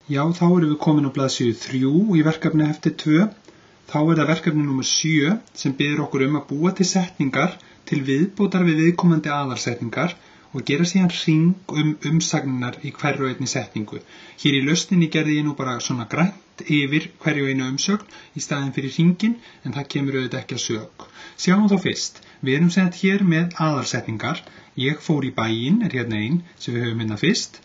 Já, þá erum við komin á blaðsíðu 3 í verkefnahefti 2. Þá er það verkefni númer 7 sem biður okkur að búa til setningar til viðbótar við viðkomandi aðalsetningar og gera síðan hring umsagnar í hverju og einni setningu. Hér í lausninni gerði ég nú bara svona grænt yfir hverju og einu umsögn í staðinn fyrir hringinn, en það kemur auðvitað ekki að sök. Sjáum þá fyrst. Við erum sett hér með aðalsetningar. Ég fór í bæinn, er hérna ein sem við höfum hérna fyrst.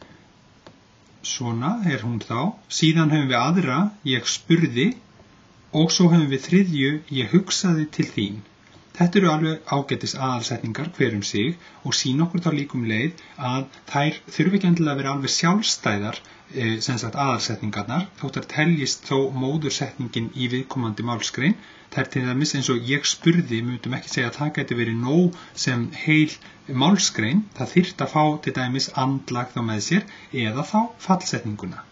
Svona er hún þá. Síðan höfum við aðra, ég spurði, og svo höfum við þriðju, ég hugsaði til þín. Þetta eru alveg ágætis aðalsetningar hver sig og sýna okkur þá líkum leið að þær þurfi ekki endilega að vera alveg sjálfstæðar, sem sagt aðalsetningarnar, þótt teljist þó móðursetningin í viðkomandi málsgrein. Það til dæmis eins og ég spurði, myndum ekki segja að það gæti verið nóg sem heil málsgrein, það þyrfti að fá til dæmis andlag þá með sér eða þá fallsetninguna.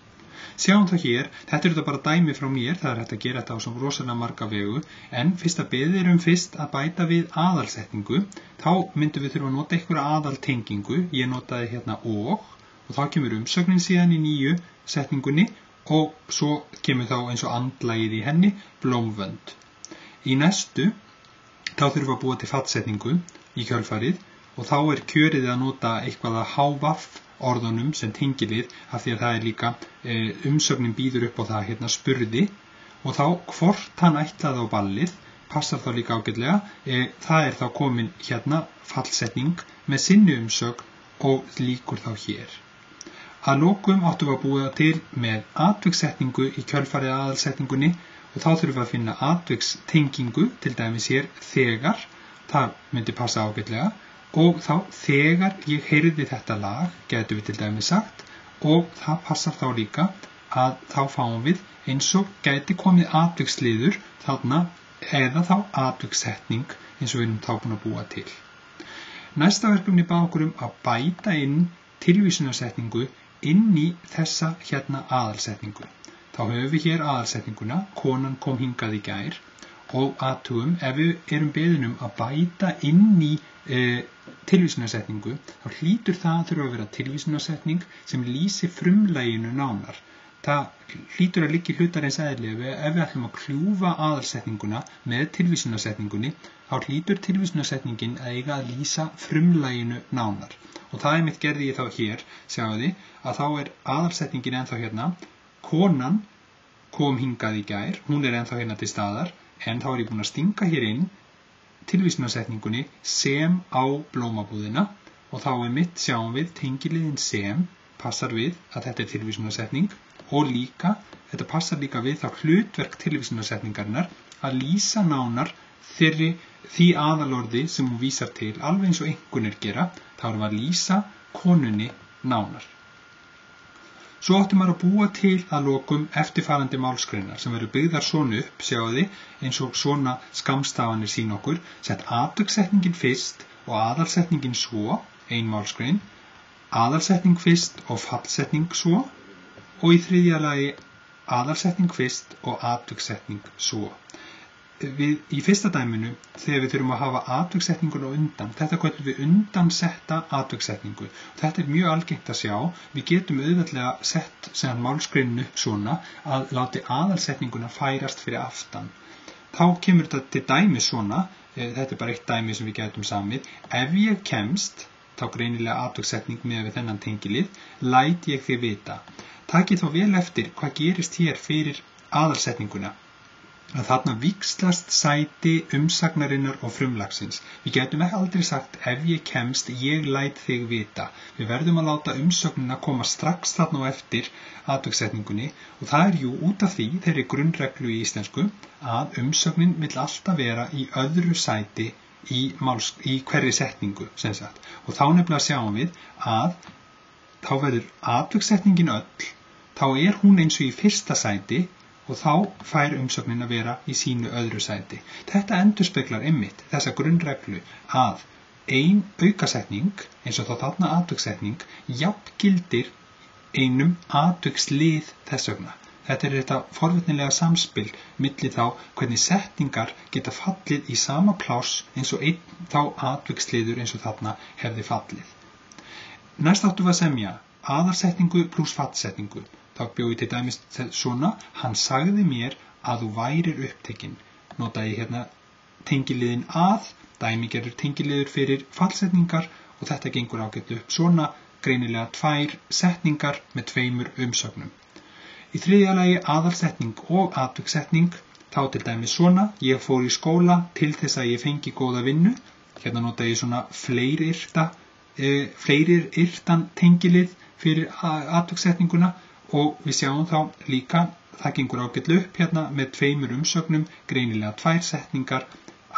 Sjáum þá hér, þetta eru bara dæmi frá mér, það er hægt að gera þetta á svo rosalega marga vegu, en fyrst að beðið fyrst að bæta við aðalsetningu, þá myndum við þurfa að nota einhverja aðaltengingu, ég notaði hérna og þá kemur umsögnin síðan í nýju setningunni og svo kemur þá eins og andlagið í henni, blómvönd. Í næstu, þá þurfum við að búa til fallsetningu í kjölfarið og þá er kjörið að nota eitthvað að hávaff orðunum sem tengilið af því að það er líka umsögnin býður upp á það hérna spurði og þá hvort hann ætlaði á ballið passar þá líka ágætlega, það er þá komin hérna fallsetning með sinni umsögn og líkur þá hér. Að lokum áttum við að búa til með atvikssetningu í kjölfarið aðalsetningunni og þá þurfum við að finna atvikstengingu, til dæmis hér þegar, það myndi passa ágætlega og þá þegar ég heyrði þetta lag, getum við til dæmis sagt og það passar þá líka að þá fáum við eins og gæti komið atviksliður þarna eða þá atvikssetning eins og við erum þá búin að búa til. Næsta verkefni bað okkur að bæta inn tilvísunarsetningu inn í þessa hérna aðalsetningu. Þá höfum við hér aðalsetninguna, konan kom hingað í gær og athugum ef við erum beðin að bæta inn í tilvísunarsetningu, þá hlýtur það að þurfa að vera tilvísunarsetning sem lýsi frumlaginu nánar. Það hlýtur að liggja í hlutarins eðli ef við ætlum að kljúfa aðalsetninguna með tilvísunarsetningunni, þá hlýtur tilvísunarsetningin að eiga að lýsa frumlaginu nánar. Og það einmitt gerði ég þá hér, sjáðu þið, að þá er aðalsetningin ennþá hérna, konan kom hingað í gær, hún er ennþá hérna til staðar, en þá er ég búin að stinga hér inn tilvísunarsetningunni sem á blómabúðina og þá einmitt sjáum við tengiliðin sem passar við að þetta er tilvísunarsetning og líka, þetta passar líka við þá hlutverk tilvísunarsetningarinnar að lýsa nánar því aðalorði sem hún vísar til, alveg eins og einhvernir gera, þá erum við að lýsa konunni nánar. Svo áttum maður að búa til að lokum eftirfarandi málsgreinar sem verður byggðar svona upp, sjáu þið, eins og svona skammstafanir sín okkur, sett atvikssetningin fyrst og aðalsetningin svo, ein málsgrein, aðalsetning fyrst og fallsetning svo og í þriðja lagi aðalsetning fyrst og atvikssetning svo. Í fyrsta dæminu, þegar við þurfum að hafa atvikssetninguna undan, þetta köllum við undansetta atvikssetningu. Þetta er mjög algengt að sjá, við getum auðveldlega sett málsgreininu upp svona að láti aðalsetninguna færast fyrir aftan. Þá kemur þetta til dæmi svona, þetta er bara eitt dæmi sem við getum samið, ef ég kemst, þá greinilega atvikssetning með við þennan tengilið, læt ég þig vita. Takið þá vel eftir hvað gerist hér fyrir aðalsetninguna. Að þarna víxlast sæti umsagnarinnar og frumlagsins. Við getum ekki aldrei sagt ef ég kemst, ég læt þig vita. Við verðum að láta umsögnina koma strax þarna og eftir atvikssetningunni og það er jú út af því þeirri grunnreglu í íslensku að umsögnin vill alltaf vera í öðru sæti í hverri setningu sem sagt. Og þá nefnilega sjáum við að þá verður atvikssetningin öll, þá er hún eins og í fyrsta sæti og þá fær umsögnin að vera í sínu öðru sæti. Þetta endurspeglar einmitt þessa grunnreglu að ein aukasetning, eins og þá þarna atvikssetning, jafngildir einum atvikslið þess vegna. Þetta er þetta forvitnilega samspil milli þá hvernig setningar geta fallið í sama pláss eins og einn þá atviksliður eins og þarna hefði fallið. Næst áttum við að semja aðalsetningu pluss fallsetningu. þá bjó ég til dæmis svona: hann sagði mér að þú værir upptekinn. Notaði ég hérna tengiliðinn að, dæmigerður tengiliður fyrir fallsetningar, og þetta gengur ágætlega upp svona: greinilega 2 setningar með 2 umsögnum. Í þriðja lagi aðalsetning og atvikssetning, þá til dæmis svona: ég fór í skóla til þess að ég fengi góða vinnu. Hérna nota ég svona fleiriryrtan tengilið fyrir atvikssetninguna, og við sjáum þá líka, það gengur ágætlega upp hérna með 2 umsögnum, greinilega 2 setningar,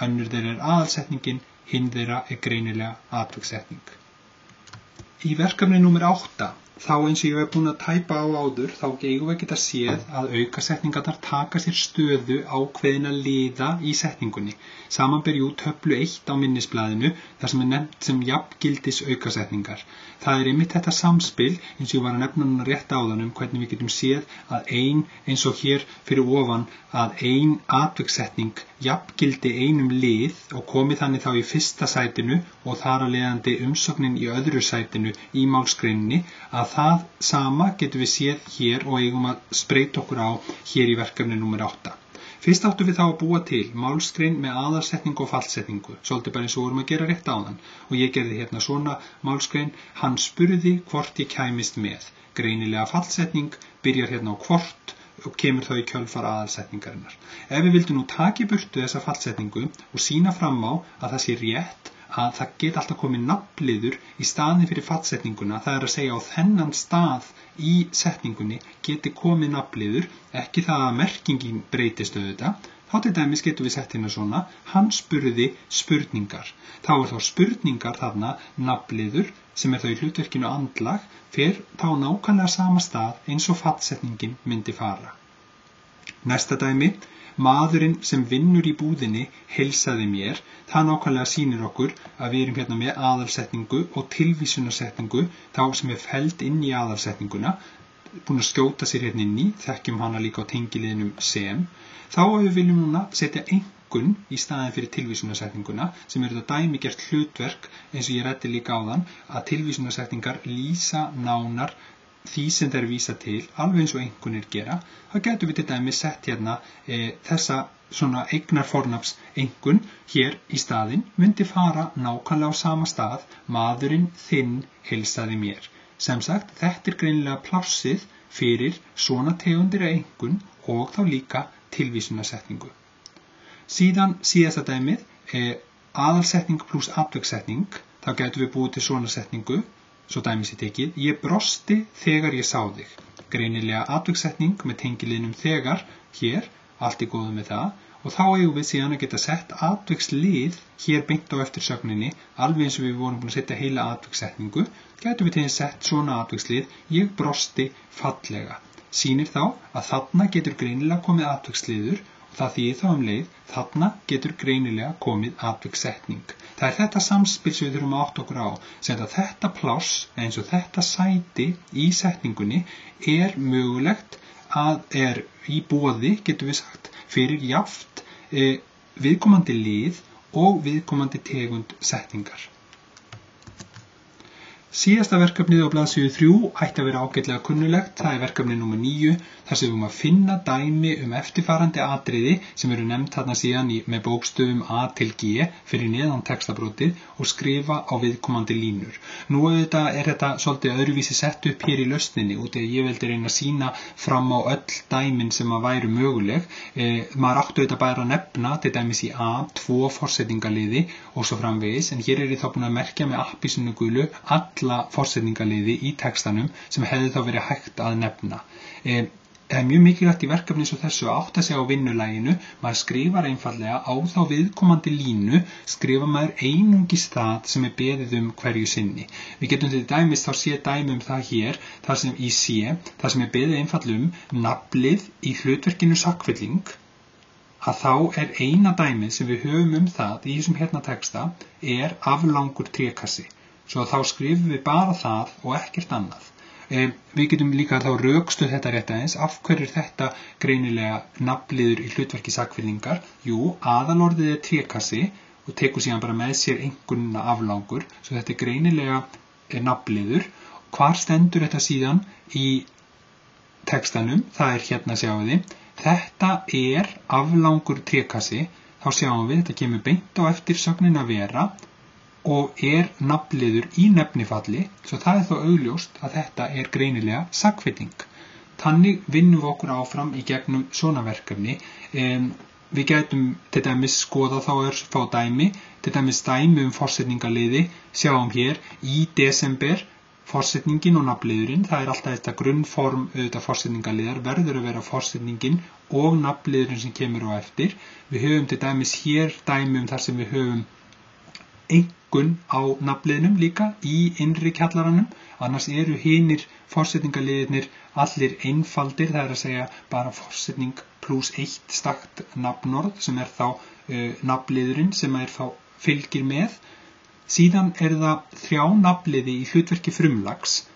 önnur þeirra aðalsetningin, hinn þeirra greinilega atvikssetning. Í verkefni númer 8, þá eins og ég hef búin að tæpa á áður, þá eigum við að geta séð að aukasetningarnar taka sér stöðu ákveðinna liða í setningunni. Samanber töflu 1 á minnisblaðinu, þar sem nefnt sem jafngildis aukasetningar. Það einmitt þetta samspil, eins og ég var að nefna núna rétt áðan, hvernig við getum séð að eins og hér fyrir ofan, að atvikssetning jafngildi einum lið og komi þannig þá í fyrsta sætinu og þar að leiðandi umsögnin í öðru sætinu í málsgreininni, að það sama getum við séð hér og eigum að spreyta okkur á hér í verkefni númer 8. Fyrst áttum við þá að búa til málsgrein með aðalsetningu og fallsetningu, svolítið bara eins og vorum að gera rétt áðan, og ég gerði hérna svona málsgrein: hann spurði hvort ég kæmist með. Greinilega fallsetning byrjar hérna á hvort og kemur þá í kjölfar aðalsetningarinnar. Ef við vildum nú taka í burtu þessa fallsetningu og sýna fram á að það sé rétt að það geti alltaf komið nafnliður í staðinn fyrir fallsetninguna, það að segja á þennan stað í setningunni geti komið nafnliður, ekki það að merkingin breytist auðvitað, þá til dæmis getum við sett hérna svona: hann spurði spurningar. Þá þá spurningar þarna nafnliður, sem þá í hlutverkinu andlag, fer þá nákvæmlega sama stað eins og fallsetningin myndi fara. Næsta dæmi: maðurinn sem vinnur í búðinni heilsaði mér. Það nákvæmlega sýnir okkur að við erum hérna með aðalsetningu og tilvísunarsetningu, þá sem felld inn í aðalsetninguna, búin að skjóta sér hérna inn í, þekkjum hana líka á tengiliðinum sem. Þá ef við viljum núna setja einkunn í staðinn fyrir tilvísunarsetninguna, sem þetta dæmigert hlutverk, eins og ég ræddi líka áðan, að tilvísunarsetningar lýsa nánar því sem þeir vísa til, alveg eins og einkunnir gera, þá getum við til dæmis sett hérna þessa svona eignarfornafns einkunn hér í staðinn, myndi fara nákvæmlega á sama stað: maðurinn þinn heilsaði mér. Sem sagt, þetta greinilega plássið fyrir svona tegundir af einkunn og þá líka tilvísunarsetningu. Síðan síðasta dæmið, aðalsetning pluss atvikssetning, þá getum við búið til svona setningu. Svo dæmis ég tekið: ég brosti þegar ég sá þig. Greinilega atvikssetning með tengiliðnum þegar hér, allt í góðu með það, og þá eigum við síðan að geta sett atvikslið hér beint á eftir sögninni, alveg eins og við vorum búin að setja heila atvikssetningu, getum við til að sett svona atvikslið: ég brosti fallega. Sýnir þá að þarna getur greinilega komið atviksliður, og það þýðir þá leið, þarna getur greinilega komið atvikssetning. Það þetta samspil sem við þurfum að átta okkur á, sem þetta pláss, eins og þetta sæti í setningunni, mögulegt að í boði, getum við sagt, fyrir jafnt viðkomandi lið og viðkomandi tegund setningar. Síðasta verkefnið á blaðsíðu 3 ætti að vera ágætlega kunnulegt, það verkefni númer 9, þar sem við erum að finna dæmi eftirfarandi atriði sem eru nefnt þarna síðan með bókstöfum A til G fyrir neðan textabrótið og skrifa á viðkomandi línur. Nú þetta svolítið öðruvísi sett upp hér í lausninni, út af ég vildi reyna að sýna fram á öll dæmin sem að væru möguleg. Maður áttu þetta bara að nefna, til dæmis í A, 2 forsetningaliði og svo framvegis, en hér ég þá búin að merkja með appelsínu gulu alla forsetningaliði í textanum sem hefði þá verið hægt að nefna. Það er mjög mikilvægt í verkefni eins og þessu að átta sig á vinnulaginu. Maður skrifar einfallega á þá viðkomandi línu, skrifar maður einungis það sem beðið hverju sinni. Við getum til dæmis þá séð dæmi það hér, þar sem í C, þar sem beðið einfallega nafnlið í hlutverkinu sakfelling, að þá eina dæmið sem við höfum það í þessum hérna texta aflangur trékassi. Svo þá skrifum við bara það og ekkert annað. Við getum líka þá rökstuð þetta rétt aðeins. Af hverju þetta greinilega nafnliður í hlutverki sakfellingar? Jú, aðalorðið trékassi og tekur síðan bara með sér einkunnina aflangur. Svo þetta greinilega nafnliður. Hvar stendur þetta síðan í textanum, það hérna sjáum við. Þetta aflangur trékassi, þá sjáum við, þetta kemur beint á eftir sögnina vera og nafnliður í nefnifalli, svo það þó augljóst að þetta greinilega sagnfitting. Þannig vinnum við okkur áfram í gegnum svona verkefni. Við gætum til dæmis skoða þá fá dæmi, til dæmis dæmi forsetningaliði, sjáum hér í desember, forsetningin og nafnliðurinn, það alltaf þetta grunnform auðvitað forsetningaliðar, verður að vera forsetningin og nafnliðurinn sem kemur á eftir. Við höfum til dæmis hér dæmi þar sem við höfum einkunn á nafnliðnum líka í innri kjallaranum, annars hinir forsetningaliðirnir allir einfaldir, það að segja bara forsetning pluss 1 stakt nafnorð sem þá nafnliðurinn sem þá fylgir með. Síðan það 3 nafnliði í hlutverki frumlags.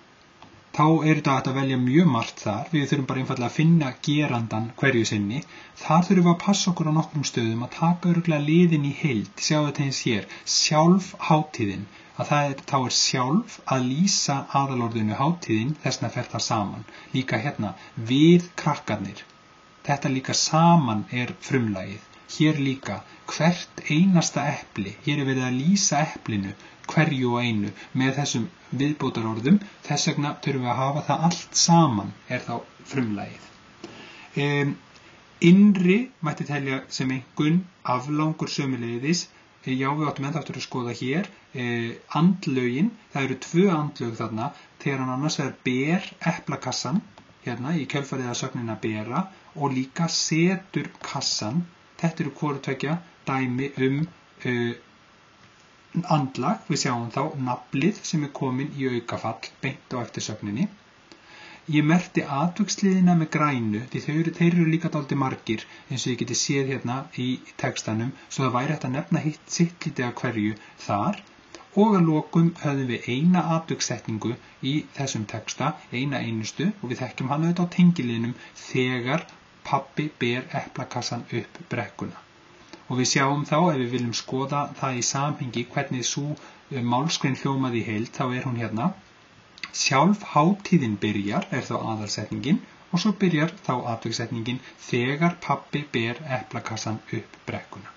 Þá þetta hægt að velja mjög margt þar. Við þurfum bara einfaldlega að finna gerandan hverju sinni. Þar þurfum við að passa okkur á nokkrum stöðum að taka örugglega liðin í heild. Sjáðu þetta eins hér. Sjálf hátíðin. Að þá sjálf að lýsa aðalorðinu hátíðin, þessna fer það saman. Líka hérna, við krakkarnir. Þetta líka saman frumlagið. Hér líka, hvert einasta epli. Hér verið að lýsa eplinu, hverju og einu, með þessum viðbótarorðum. Þess vegna þurfum við að hafa það allt saman, þá frumlagið. Innri mætti telja sem einkunn, aflangur sömuleiðis. Já, við áttum ennþá að skoða hér. Andlögin, það eru 2 andlög þarna, þegar hann annars ber eplakassan, hérna í kjölfarið að sögnina bera, og líka setur kassan. Þetta eru hvoru tveggja dæmi andlag. Við sjáum þá nafnlið sem komin í aukafall beint á eftir sögninni. Ég merkti atviksliðina með grænu, því þeir eru líka dálítið margir, eins og ég geti séð hérna í textanum, svo það væri hægt að nefna sitt lítið af hverju þar. Og að lokum höfðum við eina atvikssetningu í þessum texta, eina einustu, og við þekkjum hann auðvitað á tengiliðnum þegar pabbi ber eplakassan upp brekkuna. Og við sjáum þá, ef við viljum skoða það í samhengi, hvernig sú málsgrein hljómaði í heild, þá hún hérna. Sjálf hátíðin byrjar, þá aðalsetningin, og svo byrjar þá atvikssetningin þegar pabbi ber eplakassan upp brekkuna.